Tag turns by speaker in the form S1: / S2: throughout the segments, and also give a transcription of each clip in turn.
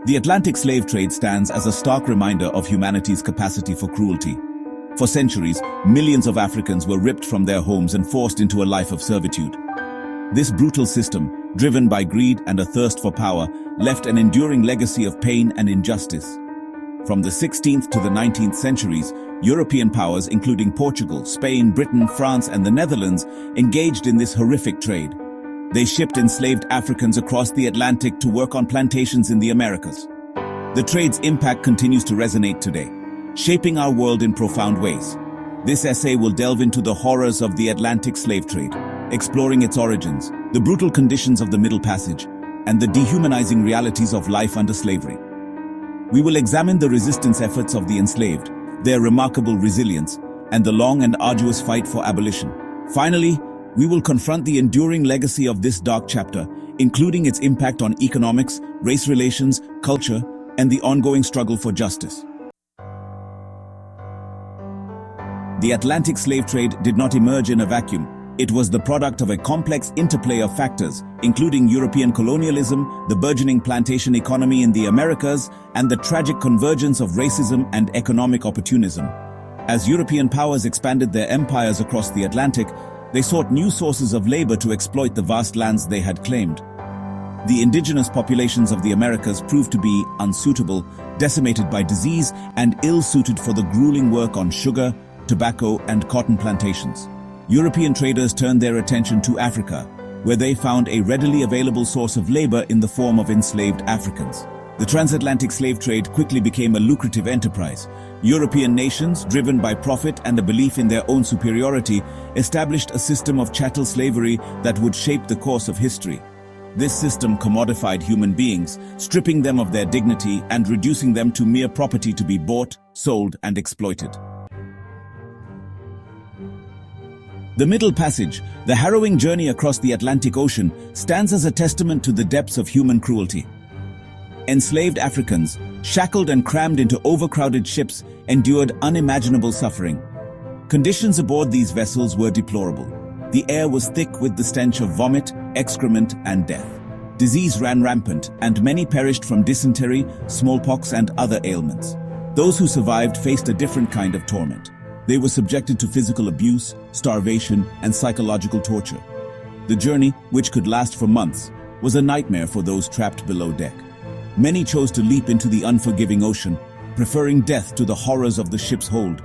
S1: The Atlantic slave trade stands as a stark reminder of humanity's capacity for cruelty. For centuries, millions of Africans were ripped from their homes and forced into a life of servitude. This brutal system, driven by greed and a thirst for power, left an enduring legacy of pain and injustice. From the 16th to the 19th centuries, European powers, including Portugal, Spain, Britain, France, and the Netherlands, engaged in this horrific trade. They shipped enslaved Africans across the Atlantic to work on plantations in the Americas. The trade's impact continues to resonate today, shaping our world in profound ways. This essay will delve into the horrors of the Atlantic slave trade, exploring its origins, the brutal conditions of the Middle Passage, and the dehumanizing realities of life under slavery. We will examine the resistance efforts of the enslaved, their remarkable resilience, and the long and arduous fight for abolition. Finally, we will confront the enduring legacy of this dark chapter, including its impact on economics, race relations, culture, and the ongoing struggle for justice. The Atlantic slave trade did not emerge in a vacuum. It was the product of a complex interplay of factors, including European colonialism, the burgeoning plantation economy in the Americas, and the tragic convergence of racism and economic opportunism. As European powers expanded their empires across the Atlantic, they sought new sources of labor to exploit the vast lands they had claimed. The indigenous populations of the Americas proved to be unsuitable, decimated by disease, and ill-suited for the grueling work on sugar, tobacco, and cotton plantations. European traders turned their attention to Africa, where they found a readily available source of labor in the form of enslaved Africans. The transatlantic slave trade quickly became a lucrative enterprise. European nations, driven by profit and a belief in their own superiority, established a system of chattel slavery that would shape the course of history. This system commodified human beings, stripping them of their dignity and reducing them to mere property to be bought, sold, and exploited. The Middle Passage, the harrowing journey across the Atlantic Ocean, stands as a testament to the depths of human cruelty. Enslaved Africans, shackled and crammed into overcrowded ships, endured unimaginable suffering. Conditions aboard these vessels were deplorable. The air was thick with the stench of vomit, excrement, and death. Disease ran rampant, and many perished from dysentery, smallpox, and other ailments. Those who survived faced a different kind of torment. They were subjected to physical abuse, starvation, and psychological torture. The journey, which could last for months, was a nightmare for those trapped below deck. Many chose to leap into the unforgiving ocean, preferring death to the horrors of the ship's hold.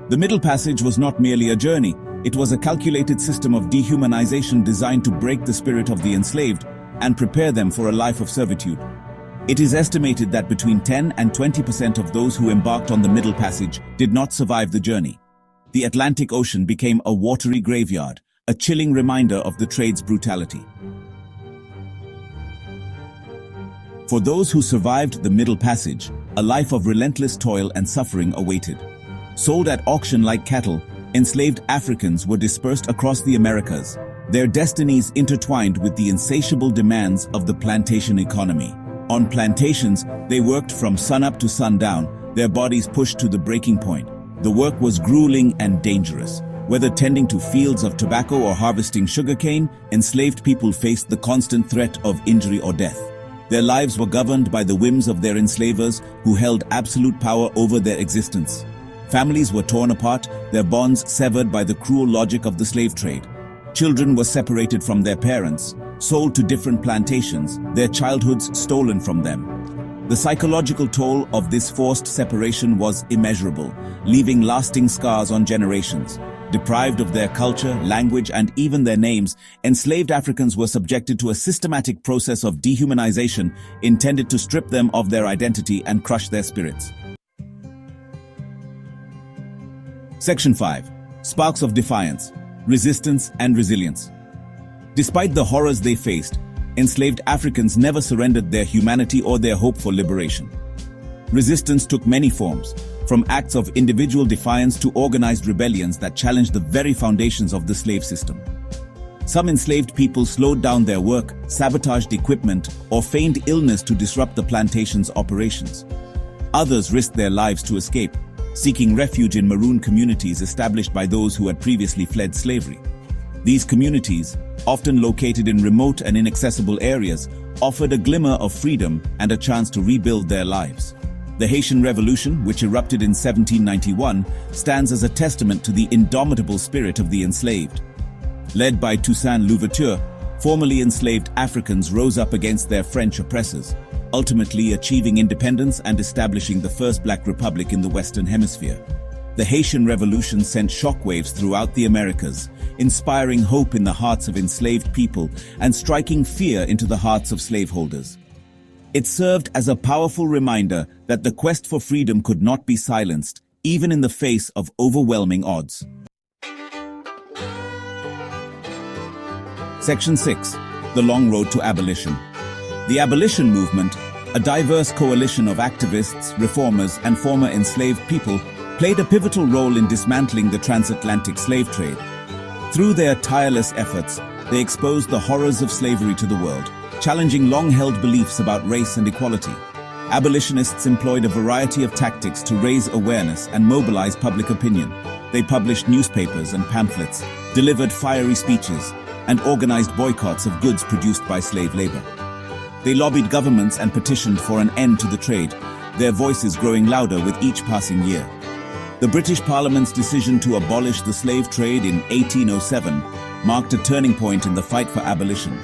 S1: The Middle Passage was not merely a journey, it was a calculated system of dehumanization designed to break the spirit of the enslaved and prepare them for a life of servitude. It is estimated that between 10 and 20% of those who embarked on the Middle Passage did not survive the journey. The Atlantic Ocean became a watery graveyard, a chilling reminder of the trade's brutality. For those who survived the Middle Passage, a life of relentless toil and suffering awaited. Sold at auction like cattle, enslaved Africans were dispersed across the Americas, their destinies intertwined with the insatiable demands of the plantation economy. On plantations, they worked from sunup to sundown, their bodies pushed to the breaking point. The work was grueling and dangerous. Whether tending to fields of tobacco or harvesting sugarcane, enslaved people faced the constant threat of injury or death. Their lives were governed by the whims of their enslavers, who held absolute power over their existence. Families were torn apart, their bonds severed by the cruel logic of the slave trade. Children were separated from their parents, sold to different plantations, their childhoods stolen from them. The psychological toll of this forced separation was immeasurable, leaving lasting scars on generations. Deprived of their culture, language, and even their names, enslaved Africans were subjected to a systematic process of dehumanization intended to strip them of their identity and crush their spirits. Section 5. Sparks of Defiance, Resistance, and Resilience. Despite the horrors they faced, enslaved Africans never surrendered their humanity or their hope for liberation. Resistance took many forms, from acts of individual defiance to organized rebellions that challenged the very foundations of the slave system. Some enslaved people slowed down their work, sabotaged equipment, or feigned illness to disrupt the plantation's operations. Others risked their lives to escape, seeking refuge in maroon communities established by those who had previously fled slavery. These communities, often located in remote and inaccessible areas, offered a glimmer of freedom and a chance to rebuild their lives. The Haitian Revolution, which erupted in 1791, stands as a testament to the indomitable spirit of the enslaved. Led by Toussaint Louverture, formerly enslaved Africans rose up against their French oppressors, ultimately achieving independence and establishing the first Black Republic in the Western Hemisphere. The Haitian Revolution sent shockwaves throughout the Americas, inspiring hope in the hearts of enslaved people and striking fear into the hearts of slaveholders. It served as a powerful reminder that the quest for freedom could not be silenced, even in the face of overwhelming odds. Section 6. The Long Road to Abolition. The abolition movement, a diverse coalition of activists, reformers, and former enslaved people, played a pivotal role in dismantling the transatlantic slave trade. Through their tireless efforts, they exposed the horrors of slavery to the world, challenging long-held beliefs about race and equality. Abolitionists employed a variety of tactics to raise awareness and mobilize public opinion. They published newspapers and pamphlets, delivered fiery speeches, and organized boycotts of goods produced by slave labor. They lobbied governments and petitioned for an end to the trade, their voices growing louder with each passing year. The British Parliament's decision to abolish the slave trade in 1807 marked a turning point in the fight for abolition.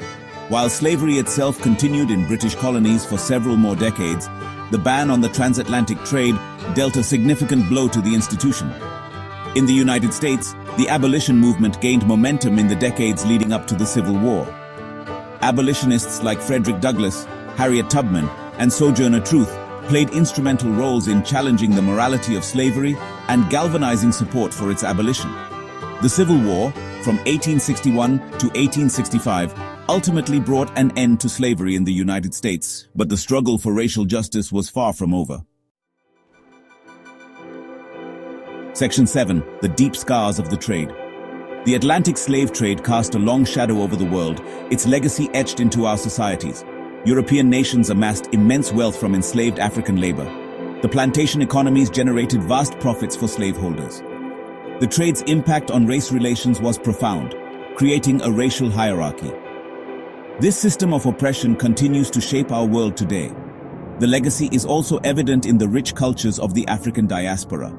S1: While slavery itself continued in British colonies for several more decades, the ban on the transatlantic trade dealt a significant blow to the institution. In the United States, the abolition movement gained momentum in the decades leading up to the Civil War. Abolitionists like Frederick Douglass, Harriet Tubman, and Sojourner Truth played instrumental roles in challenging the morality of slavery and galvanizing support for its abolition. The Civil War, from 1861 to 1865, ultimately brought an end to slavery in the United States, but the struggle for racial justice was far from over. Section 7. The Deep Scars of the Trade. The Atlantic slave trade cast a long shadow over the world, its legacy etched into our societies. European nations amassed immense wealth from enslaved African labor. The plantation economies generated vast profits for slaveholders. The trade's impact on race relations was profound, creating a racial hierarchy. This system of oppression continues to shape our world today. The legacy is also evident in the rich cultures of the African diaspora.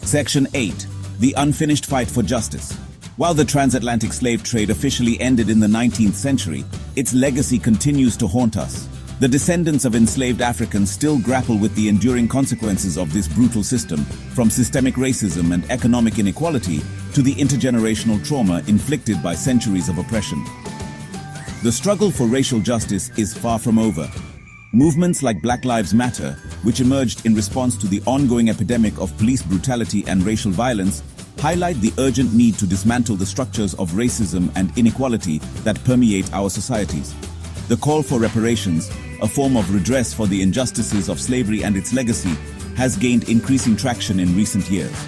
S1: Section 8. The Unfinished Fight for Justice. While the transatlantic slave trade officially ended in the 19th century, its legacy continues to haunt us. The descendants of enslaved Africans still grapple with the enduring consequences of this brutal system, from systemic racism and economic inequality to the intergenerational trauma inflicted by centuries of oppression. The struggle for racial justice is far from over. Movements like Black Lives Matter, which emerged in response to the ongoing epidemic of police brutality and racial violence, highlight the urgent need to dismantle the structures of racism and inequality that permeate our societies. The call for reparations, a form of redress for the injustices of slavery and its legacy, has gained increasing traction in recent years.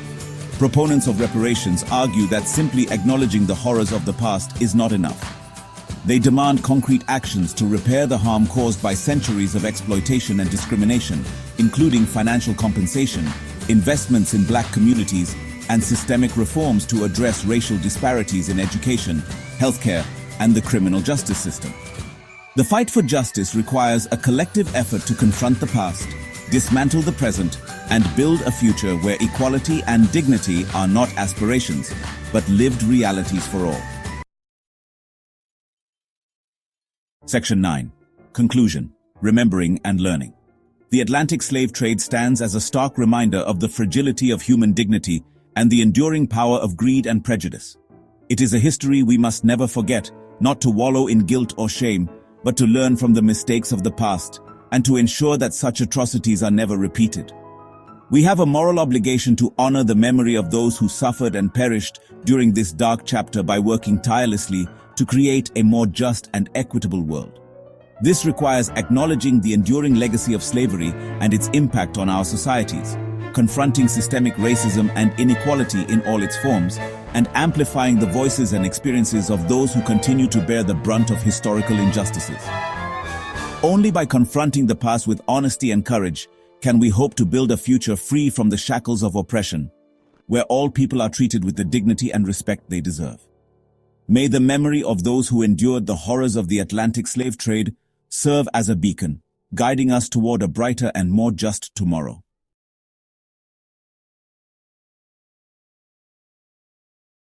S1: Proponents of reparations argue that simply acknowledging the horrors of the past is not enough. They demand concrete actions to repair the harm caused by centuries of exploitation and discrimination, including financial compensation, investments in Black communities, and systemic reforms to address racial disparities in education, healthcare, and the criminal justice system. The fight for justice requires a collective effort to confront the past, dismantle the present, and build a future where equality and dignity are not aspirations, but lived realities for all. Section 9. Conclusion. Remembering and Learning. The Atlantic slave trade stands as a stark reminder of the fragility of human dignity and the enduring power of greed and prejudice. It is a history we must never forget, not to wallow in guilt or shame, but to learn from the mistakes of the past and to ensure that such atrocities are never repeated. We have a moral obligation to honor the memory of those who suffered and perished during this dark chapter by working tirelessly to create a more just and equitable world. This requires acknowledging the enduring legacy of slavery and its impact on our societies, confronting systemic racism and inequality in all its forms, and amplifying the voices and experiences of those who continue to bear the brunt of historical injustices. Only by confronting the past with honesty and courage can we hope to build a future free from the shackles of oppression, where all people are treated with the dignity and respect they deserve. May the memory of those who endured the horrors of the Atlantic slave trade serve as a beacon, guiding us toward a brighter and more just tomorrow.